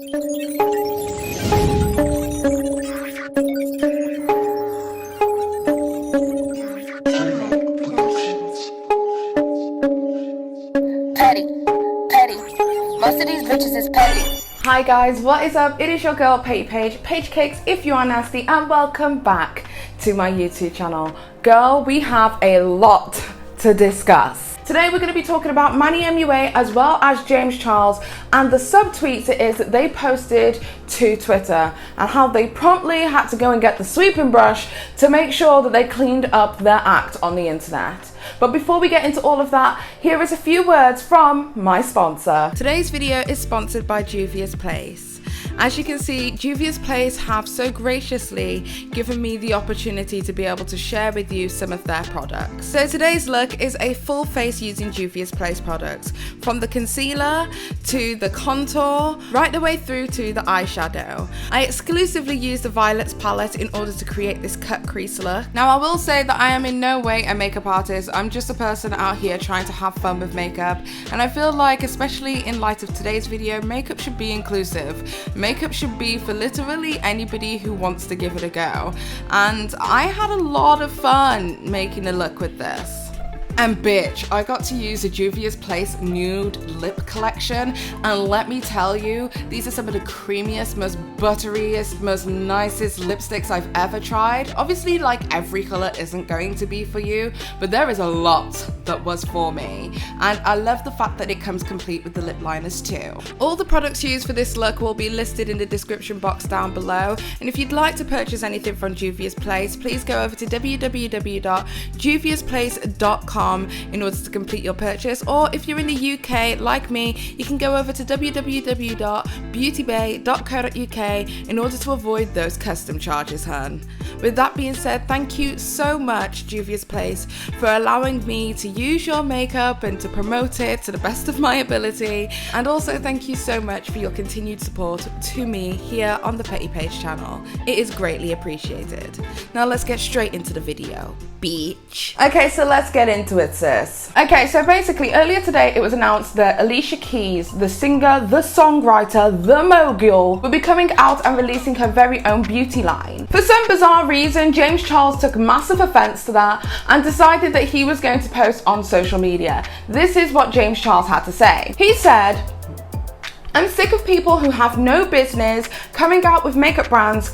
Most of these bitches is petty. Hi guys, what is up? It is your girl Paige Cakes if you are nasty, and welcome back to my YouTube channel. Girl, we have a lot to discuss. Today we're going to be talking about Manny MUA as well as James Charles and the subtweets it is that they posted to Twitter and how they promptly had to go and get the sweeping brush to make sure that they cleaned up their act on the internet. But before we get into all of that, here is a few words from my sponsor. Today's video is sponsored by Juvia's Place. As you can see, Juvia's Place have so graciously given me the opportunity to be able to share with you some of their products. So today's look is a full face using Juvia's Place products, from the concealer to the contour, right the way through to the eyeshadow. I exclusively use the Violets palette in order to create this cut crease look. Now I will say that I am in no way a makeup artist, I'm just a person out here trying to have fun with makeup, and I feel like, especially in light of today's video, makeup should be inclusive. Makeup should be for literally anybody who wants to give it a go, and I had a lot of fun making a look with this. And bitch, I got to use a Juvia's Place nude lip collection, and let me tell you, these are some of the creamiest, most butteriest, most nicest lipsticks I've ever tried. Obviously, like, every color isn't going to be for you, but there is a lot that was for me. And I love the fact that it comes complete with the lip liners too. All the products used for this look will be listed in the description box down below. And if you'd like to purchase anything from Juvia's Place, please go over to www.juviasplace.com in order to complete your purchase, or if you're in the UK like me, you can go over to www.beautybay.co.uk in order to avoid those custom charges, hun. With that being said, thank you so much, Juvia's Place, for allowing me to use your makeup and to promote it to the best of my ability, and also thank you so much for your continued support to me here on the Petty Paige channel. It is greatly appreciated. Now let's get straight into the video, bitch. Okay, so let's get into it, sis. Okay, so basically earlier today it was announced that Alicia Keys, the singer, the songwriter, the mogul, will be coming out and releasing her very own beauty line. For some bizarre reason, James Charles took massive offense to that and decided that he was going to post on social media. This is what James Charles had to say. He said, "I'm sick of people who have no business coming out with makeup brands.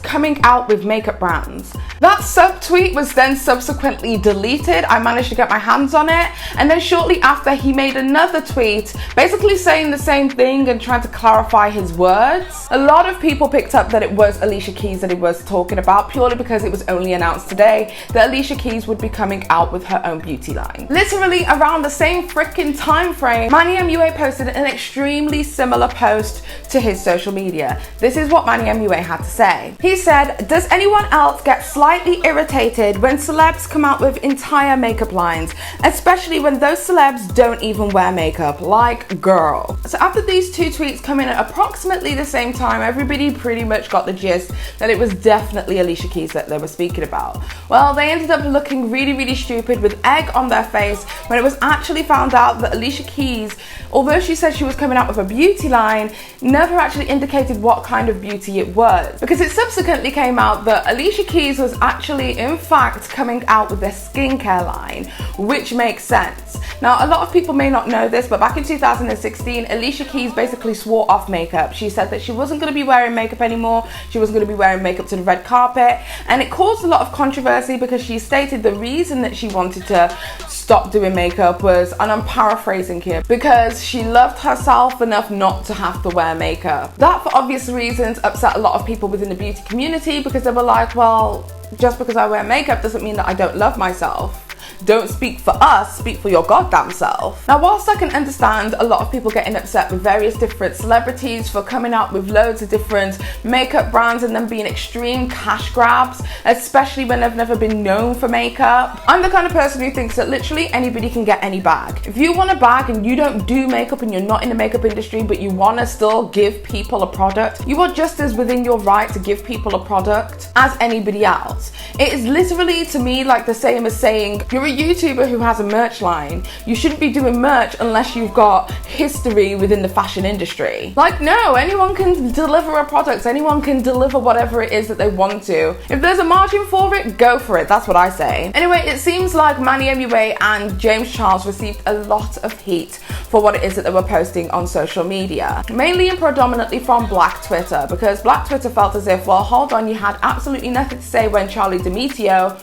That subtweet was then subsequently deleted. I managed to get my hands on it, and then shortly after he made another tweet basically saying the same thing and trying to clarify his words. A lot of people picked up that it was Alicia Keys that he was talking about, purely because it was only announced today that Alicia Keys would be coming out with her own beauty line. Literally around the same freaking time frame, Manny MUA posted an extremely similar post to his social media. This is what Manny MUA had to say. He said, "Does anyone else get slightly irritated when celebs come out with entire makeup lines, especially when those celebs don't even wear makeup? Like, girl." So after these two tweets come in at approximately the same time, everybody pretty much got the gist that it was definitely Alicia Keys that they were speaking about. Well, they ended up looking really stupid with egg on their face when it was actually found out that Alicia Keys, although she said she was coming out with a beauty line, never actually indicated what kind of beauty it was, because it subsequently came out that Alicia Keys was actually in fact coming out with their skincare line, which makes sense. Now, a lot of people may not know this, but back in 2016, Alicia Keys basically swore off makeup. She said that she wasn't going to be wearing makeup anymore, she wasn't going to be wearing makeup to the red carpet, and it caused a lot of controversy because she stated the reason that she wanted to stop doing makeup was, and I'm paraphrasing here, because she loved herself enough not to have to wear makeup. That, for obvious reasons, upset a lot of people within the beauty community, because they were like, well, just because I wear makeup doesn't mean that I don't love myself. Don't speak for us, speak for your goddamn self. Now, whilst I can understand a lot of people getting upset with various different celebrities for coming out with loads of different makeup brands and them being extreme cash grabs, especially when they've never been known for makeup, I'm the kind of person who thinks that literally anybody can get any bag. If you want a bag and you don't do makeup and you're not in the makeup industry, but you want to still give people a product, you are just as within your right to give people a product as anybody else. It is literally, to me, like the same as saying You're a YouTuber who has a merch line. You shouldn't be doing merch unless you've got history within the fashion industry. Like, no, anyone can deliver a product. Anyone can deliver whatever it is that they want to. If there's a margin for it, go for it. That's what I say. Anyway, it seems like Manny MUA and James Charles received a lot of heat for what it is that they were posting on social media, mainly and predominantly from Black Twitter, because Black Twitter felt as if, well, hold on, you had absolutely nothing to say when Charli D'Amelio,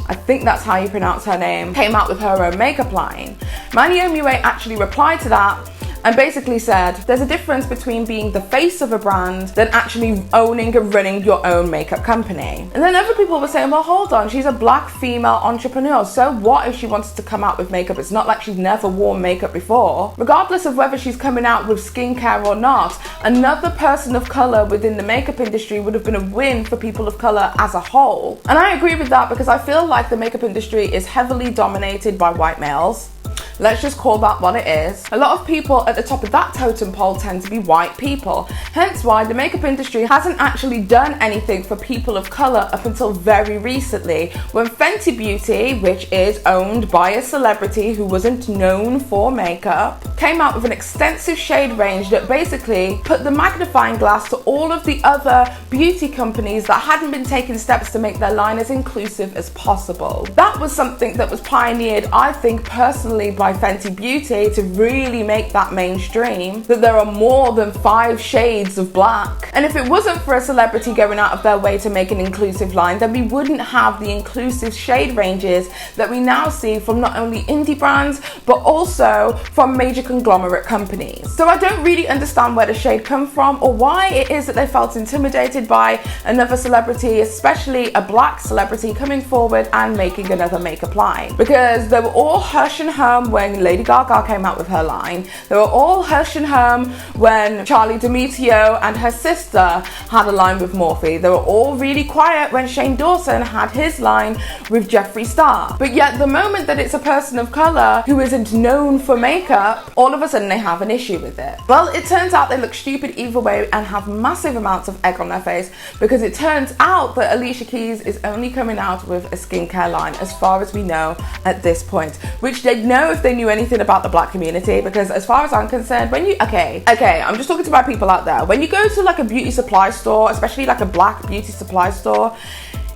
I think that's how you pronounce her name, came out with her own makeup line. Manny MUA actually replied to that and basically said, there's a difference between being the face of a brand than actually owning and running your own makeup company. And then other people were saying, well, hold on, she's a Black female entrepreneur. So what if she wanted to come out with makeup? It's not like she's never worn makeup before. Regardless of whether she's coming out with skincare or not, another person of color within the makeup industry would have been a win for people of color as a whole. And I agree with that because I feel like the makeup industry is heavily dominated by white males. Let's just call that what it is. A lot of people at the top of that totem pole tend to be white people. Hence why the makeup industry hasn't actually done anything for people of color up until very recently, when Fenty Beauty, which is owned by a celebrity who wasn't known for makeup, came out with an extensive shade range that basically put the magnifying glass to all of the other beauty companies that hadn't been taking steps to make their line as inclusive as possible. That was something that was pioneered, I think personally, by Fenty Beauty to really make that mainstream, that there are more than 5 shades of black. And if it wasn't for a celebrity going out of their way to make an inclusive line, then we wouldn't have the inclusive shade ranges that we now see from not only indie brands, but also from major conglomerate companies. So I don't really understand where the shade come from or why it is that they felt intimidated by another celebrity, especially a Black celebrity, coming forward and making another makeup line. Because they were all hush and hum when Lady Gaga came out with her line. They were all hush and hum when Charli D'Amelio and her sister had a line with Morphe. They were all really quiet when Shane Dawson had his line with Jeffree Star. But yet the moment that it's a person of color who isn't known for makeup, all of a sudden they have an issue with it. Well, it turns out they look stupid either way and have massive amounts of egg on their face, because it turns out that Alicia Keys is only coming out with a skincare line, as far as we know at this point, which they'd know if they knew anything about the Black community, because as far as I'm concerned, when you, okay, I'm just talking to my people out there, when you go to like a beauty supply store, especially like a Black beauty supply store,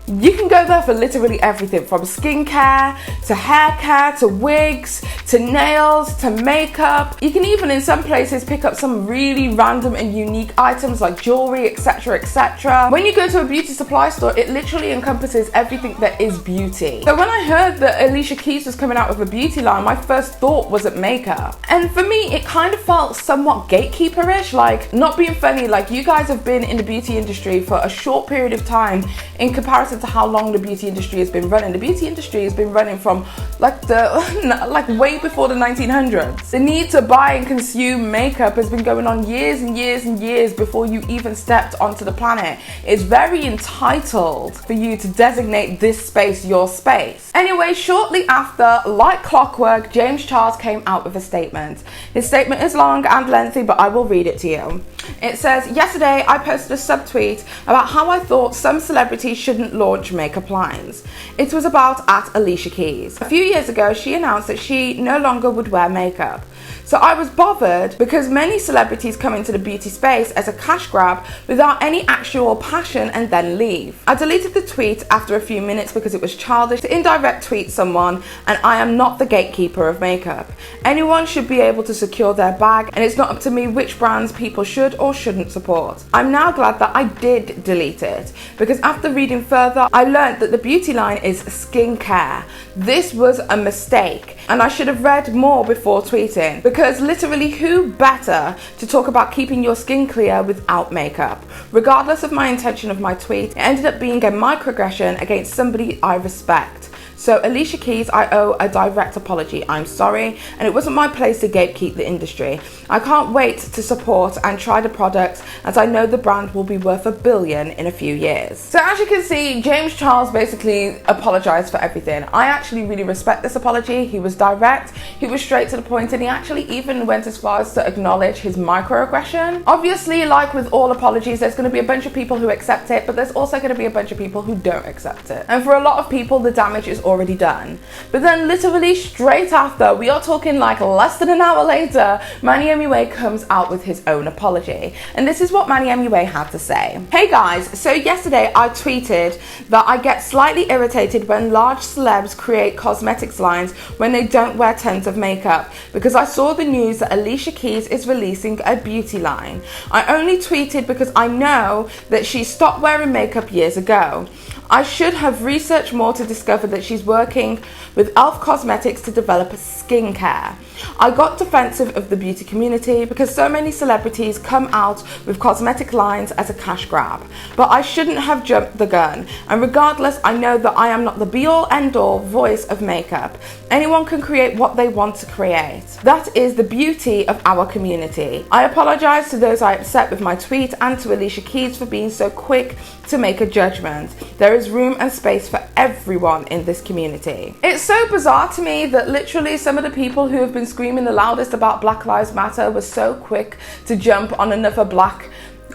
you can go there for literally everything from skincare to hair care to wigs to nails to makeup. You can even in some places pick up some really random and unique items like jewelry, etc, etc. When you go to a beauty supply store, it literally encompasses everything that is beauty. So when I heard that Alicia Keys was coming out with a beauty line, my first thought was at makeup. And for me, it kind of felt somewhat gatekeeperish, like, not being funny, like, you guys have been in the beauty industry for a short period of time in comparison to how long the beauty industry has been running. The beauty industry has been running from like way before the 1900s. The need to buy and consume makeup has been going on years and years and years before you even stepped onto the planet. It's very entitled for you to designate this space your space. Anyway, shortly after, like clockwork, James Charles came out with a statement. His statement is long and lengthy, but I will read it to you. It says, yesterday I posted a subtweet about how I thought some celebrities shouldn't launch makeup lines. It was about at Alicia Keys. A few years ago, she announced that she no longer would wear makeup. So I was bothered because many celebrities come into the beauty space as a cash grab without any actual passion and then leave. I deleted the tweet after a few minutes because it was childish to indirect tweet someone, and I am not the gatekeeper of makeup. Anyone should be able to secure their bag, and it's not up to me which brands people should or shouldn't support. I'm now glad that I did delete it, because after reading further, I learned that the beauty line is skincare. This was a mistake, and I should have read more before tweeting, because literally who better to talk about keeping your skin clear without makeup? Regardless of my intention of my tweet, it ended up being a microaggression against somebody I respect. So Alicia Keys, I owe a direct apology. I'm sorry, and it wasn't my place to gatekeep the industry. I can't wait to support and try the product, as I know the brand will be worth $1 billion in a few years. So as you can see, James Charles basically apologized for everything. I actually really respect this apology. He was direct, he was straight to the point, and he actually even went as far as to acknowledge his microaggression. Obviously, like with all apologies, there's going to be a bunch of people who accept it, but there's also going to be a bunch of people who don't accept it. And for a lot of people, the damage is already done. But then literally straight after, we are talking like less than an hour later, Manny MUA comes out with his own apology. And this is what Manny MUA had to say. Hey guys, so yesterday I tweeted that I get slightly irritated when large celebs create cosmetics lines when they don't wear tons of makeup, because I saw the news that Alicia Keys is releasing a beauty line. I only tweeted because I know that she stopped wearing makeup years ago. I should have researched more to discover that she's working with e.l.f. Cosmetics to develop skincare. I got defensive of the beauty community because so many celebrities come out with cosmetic lines as a cash grab. But I shouldn't have jumped the gun. And regardless, I know that I am not the be-all end-all voice of makeup. Anyone can create what they want to create. That is the beauty of our community. I apologize to those I upset with my tweet and to Alicia Keys for being so quick to make a judgment. There is room and space for everyone in this community. It's so bizarre to me that literally some of the people who have been screaming the loudest about Black Lives Matter were so quick to jump on another black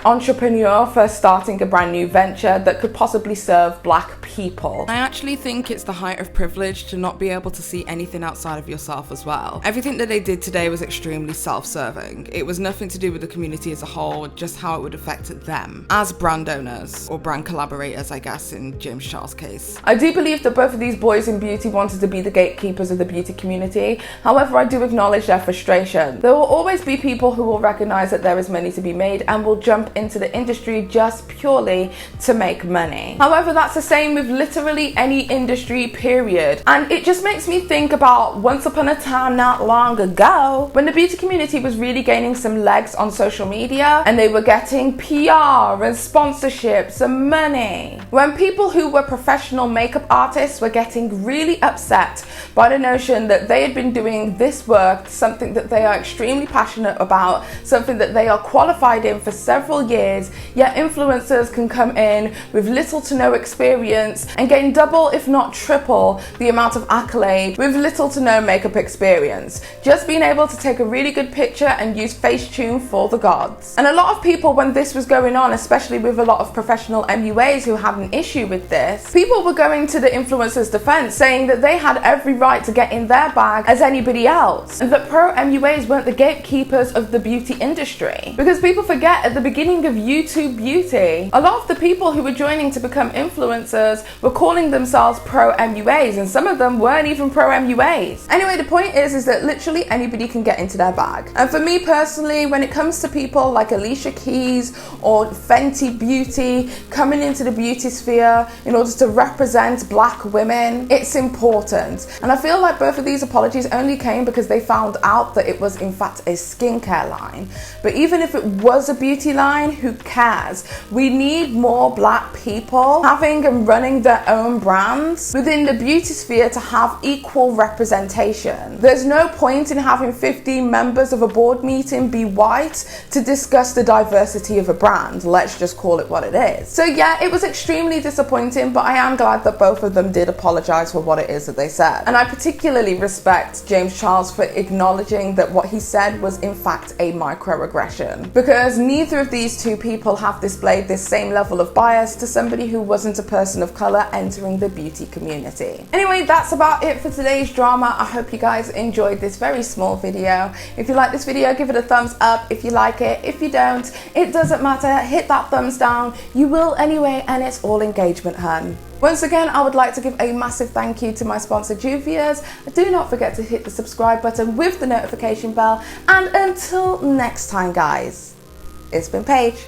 entrepreneur for starting a brand new venture that could possibly serve black people. I actually think it's the height of privilege to not be able to see anything outside of yourself as well. Everything that they did today was extremely self-serving. It was nothing to do with the community as a whole, just how it would affect them as brand owners or brand collaborators, I guess, in James Charles' case. I do believe that both of these boys in beauty wanted to be the gatekeepers of the beauty community. However, I do acknowledge their frustration. There will always be people who will recognize that there is money to be made and will jump into the industry just purely to make money. However, that's the same with literally any industry, period. And it just makes me think about once upon a time not long ago when the beauty community was really gaining some legs on social media and they were getting PR and sponsorships and money. When people who were professional makeup artists were getting really upset by the notion that they had been doing this work, something that they are extremely passionate about, something that they are qualified in for several years, yet influencers can come in with little to no experience and gain double if not triple the amount of accolade with little to no makeup experience, just being able to take a really good picture and use Facetune for the gods. And a lot of people, when this was going on, especially with a lot of professional MUAs who had an issue with this, people were going to the influencers' defense saying that they had every right to get in their bag as anybody else, and that pro MUAs weren't the gatekeepers of the beauty industry. Because people forget, at the beginning of YouTube beauty, a lot of the people who were joining to become influencers were calling themselves pro MUAs, and some of them weren't even pro MUAs. Anyway, the point is that literally anybody can get into their bag. And for me personally, when it comes to people like Alicia Keys or Fenty Beauty coming into the beauty sphere in order to represent black women, it's important. And I feel like both of these apologies only came because they found out that it was in fact a skincare line. But even if it was a beauty line, who cares? We need more black people having and running their own brands within the beauty sphere to have equal representation. There's no point in having 15 members of a board meeting be white to discuss the diversity of a brand. Let's just call it what it is. So yeah, it was extremely disappointing, but I am glad that both of them did apologize for what it is that they said. And I particularly respect James Charles for acknowledging that what he said was in fact a microaggression, because neither of these two people have displayed this same level of bias to somebody who wasn't a person of color entering the beauty community. Anyway, that's about it for today's drama. I hope you guys enjoyed this very small video. If you like this video, give it a thumbs up if you like it. If you don't, it doesn't matter. Hit that thumbs down. You will anyway, and it's all engagement, hun. Once again, I would like to give a massive thank you to my sponsor Juvia's. Do not forget to hit the subscribe button with the notification bell. And until next time, guys, it's been Paige.